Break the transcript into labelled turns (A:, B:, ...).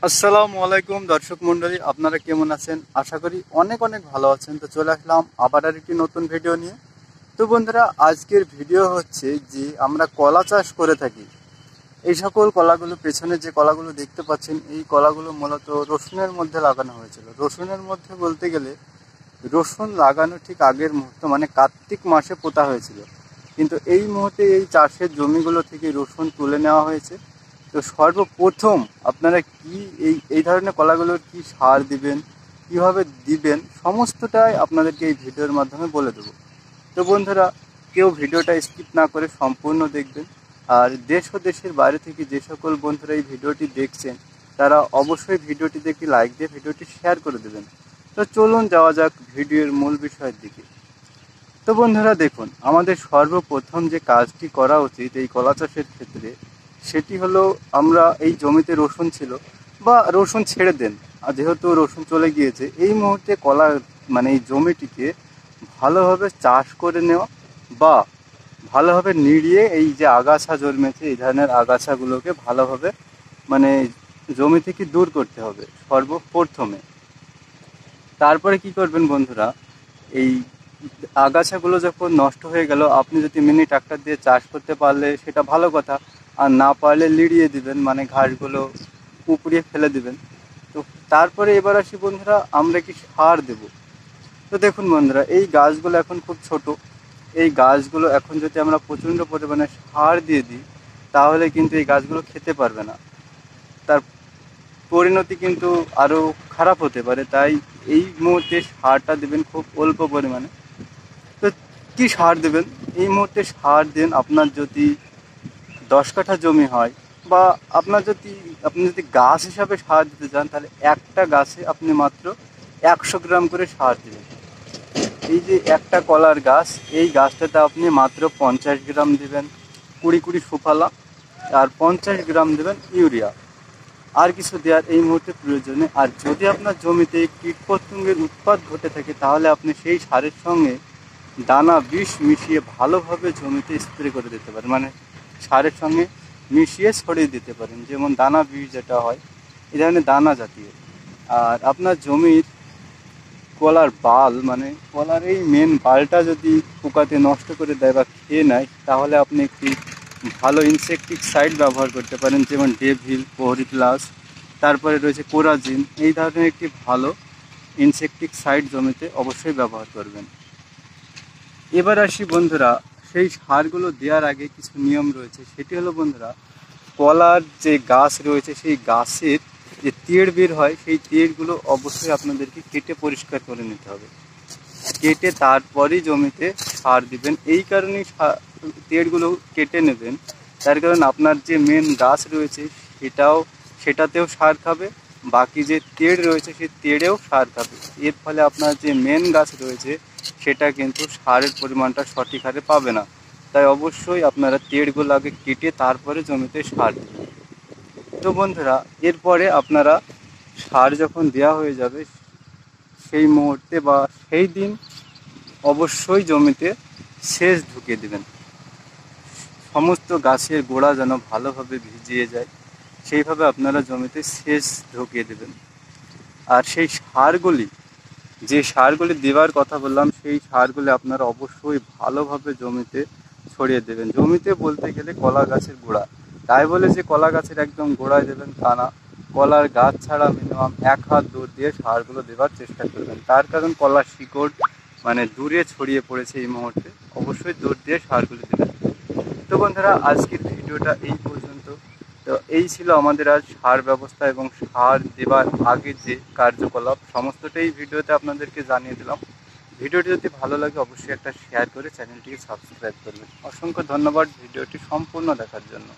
A: আসসালামু আলাইকুম দর্শক মণ্ডলী, আপনারা কেমন আছেন? আশা করি অনেক অনেক ভালো আছেন। তো চলে আসলাম আবার একটি নতুন ভিডিও নিয়ে। তো বন্ধুরা, আজকের ভিডিও হচ্ছে যে আমরা কলা চাষ করে থাকি। এই সকল কলাগুলো, পেছনে যে কলাগুলো দেখতে পাচ্ছেন, এই কলাগুলো মূলত রসুনের মধ্যে লাগানো হয়েছিল। রসুনের মধ্যে বলতে গেলে রসুন লাগানো ঠিক আগের মুহূর্ত মানে কার্তিক মাসে পোতা হয়েছিল, কিন্তু এই মুহূর্তে এই চাষের জমিগুলো থেকে রসুন তুলে নেওয়া হয়েছে। তো সর্বপ্রথম আপনারা কি এই ধরনের কলাগুলোর কি সার দিবেন, কিভাবে দিবেন, সমস্তটাই আপনাদেরকে এই ভিডিওর মাধ্যমে বলে দেবো। তো বন্ধুরা, কেউ ভিডিওটা স্কিপ না করে সম্পূর্ণ দেখবেন। আর দেশ ও দেশের বাইরে থেকে যে সকল বন্ধুরা এই ভিডিওটি দেখছেন, তারা অবশ্যই ভিডিওটিতে একটি লাইক দিয়ে ভিডিওটি শেয়ার করে দেবেন। তো চলুন যাওয়া যাক ভিডিওর মূল বিষয়ের দিকে। তো বন্ধুরা দেখুন, আমাদের সর্বপ্রথম যে কাজটি করা উচিত এই কলা চাষের ক্ষেত্রে, সেটি হলো আমরা এই জমিতে রসুন ছিল বা রসুন ছেড়ে দেন, আর যেহেতু রসুন চলে গিয়েছে, এই মুহূর্তে কলা মানে এই জমিটিকে ভালোভাবে চাষ করে নেওয়া বা ভালোভাবে নিড়িয়ে এই যে আগাছা জন্মেছে এই ধরনের আগাছাগুলোকে ভালোভাবে মানে জমি থেকে দূর করতে হবে সর্বপ্রথমে। তারপরে কি করবেন বন্ধুরা, এই আগাছাগুলো যখন নষ্ট হয়ে গেল, আপনি যদি মিনি ট্রাক্টর দিয়ে চাষ করতে পারলে সেটা ভালো কথা, আর না পারলে লিড়িয়ে দিবেন, মানে ঘাসগুলো উপড়িয়ে ফেলে দিবেন। তো তারপরে এবার আসি বন্ধুরা, আমরা কি সার দেব। তো দেখুন বন্ধুরা, এই গাছগুলো এখন খুব ছোট, এই গাছগুলো এখন যদি আমরা প্রচণ্ড পরিমাণে সার দিয়ে দিই, তাহলে কিন্তু এই গাছগুলো খেতে পারবে না, তার পরিণতি কিন্তু আরও খারাপ হতে পারে। তাই এই মুহূর্তে সারটা দেবেন খুব অল্প পরিমাণে। তো কী সার দেবেন? এই মুহূর্তে সার দেন, আপনার যদি 10 কাঠা জমি হয় বা আপনি যদি গাছ হিসাবে সার দিতে চান, তাহলে একটা গাছে আপনি মাত্র 100 গ্রাম করে সার দেবেন। এই যে একটা কলার গাছ, এই গাছটাতে আপনি মাত্র 50 গ্রাম দেবেন 20 সুফলা, আর 50 গ্রাম দেবেন ইউরিয়া। আর কিছু দেওয়ার এই মুহূর্তে প্রয়োজনে। আর যদি আপনার জমিতে কীটপতঙ্গের উৎপাত ঘটে থাকে, তাহলে আপনি সেই সারের সঙ্গে দানা বিষ মিশিয়ে ভালোভাবে জমিতে স্প্রে করে দিতে পারেন, মানে সারের সঙ্গে মিশিয়ে ছড়িয়ে দিতে পারেন, যেমন দানা বিষ যেটা হয়, এই ধরনের দানা জাতীয়। আর আপনার জমির কলার বাল মানে কলার এই মেন বালটা যদি পোকাতে নষ্ট করে দেয় বা খেয়ে নেয়, তাহলে আপনি একটি ভালো ইনসেকটিসাইড ব্যবহার করতে পারেন, যেমন ডেভিল, প্রহরী প্লাস, তারপরে রয়েছে কোরাজিন। এই ধরনের একটি ভালো ইনসেকটিসাইড জমিতে অবশ্যই ব্যবহার করবেন। এবার আসি বন্ধুরা, সেই সারগুলো দেওয়ার আগে কিছু নিয়ম রয়েছে। সেটি হলো বন্ধুরা, কলার যে গাছ রয়েছে সেই গাছের যে তেড় বের হয়, সেই তেড়গুলো অবশ্যই আপনাদেরকে কেটে পরিষ্কার করে নিতে হবে। কেটে তারপরেই জমিতে সার দিবেন। এই কারণেই তেড়গুলো কেটে নেবেন, তার কারণ আপনার যে মেন গাছ রয়েছে সেটাতেও সার খাবে, বাকি যে তেড় রয়েছে সেই তেড়েও সার খাবে। এর ফলে আপনার যে মেন গাছ রয়েছে সেটা কিন্তু সারের পরিমাণটা সঠিক হারে পাবে না। তাই অবশ্যই আপনারা তেড়গুলো আগে কেটে তারপরে জমিতে সার দেবেন। তো বন্ধুরা, এরপরে আপনারা সার যখন দেওয়া হয়ে যাবে, সেই মুহূর্তে বা সেই দিন অবশ্যই জমিতে সেচ ঢুকিয়ে দেবেন। সমস্ত গাছের গোড়া যেন ভালোভাবে ভিজিয়ে যায়, সেইভাবে আপনারা জমিতে সেচ ঢুকিয়ে দেবেন। আর সেই যে সারগুলি দেওয়ার কথা বললাম, সেই সারগুলি আপনারা অবশ্যই ভালোভাবে জমিতে ছড়িয়ে দেবেন। জমিতে বলতে গেলে কলা গাছের গোড়া, তাই বলে যে কলা গাছের একদম গোড়ায় দেবেন তা না, কলার গাছ ছাড়া মিনিমাম 1 হাত দূর দিয়ে সারগুলো দেওয়ার চেষ্টা করবেন। তার কারণ কলার শিকড় মানে দূরে ছড়িয়ে পড়েছে এই মুহূর্তে, অবশ্যই দূর দিয়ে সারগুলি দেবেন। তো বন্ধুরা, আজকের ভিডিওটা এই পর্যন্ত। তো এই ছিল আমাদের আজ সার ব্যবস্থা এবং সার দেওয়ার আগে যে কার্যকলাপ, সমস্তটাই ভিডিওতে আপনাদেরকে জানিয়ে দিলাম। ভিডিওটি যদি ভালো লাগে অবশ্যই একটা শেয়ার করে চ্যানেলটিকে সাবস্ক্রাইব করবেন। অসংখ্য ধন্যবাদ ভিডিওটি সম্পূর্ণ দেখার জন্য।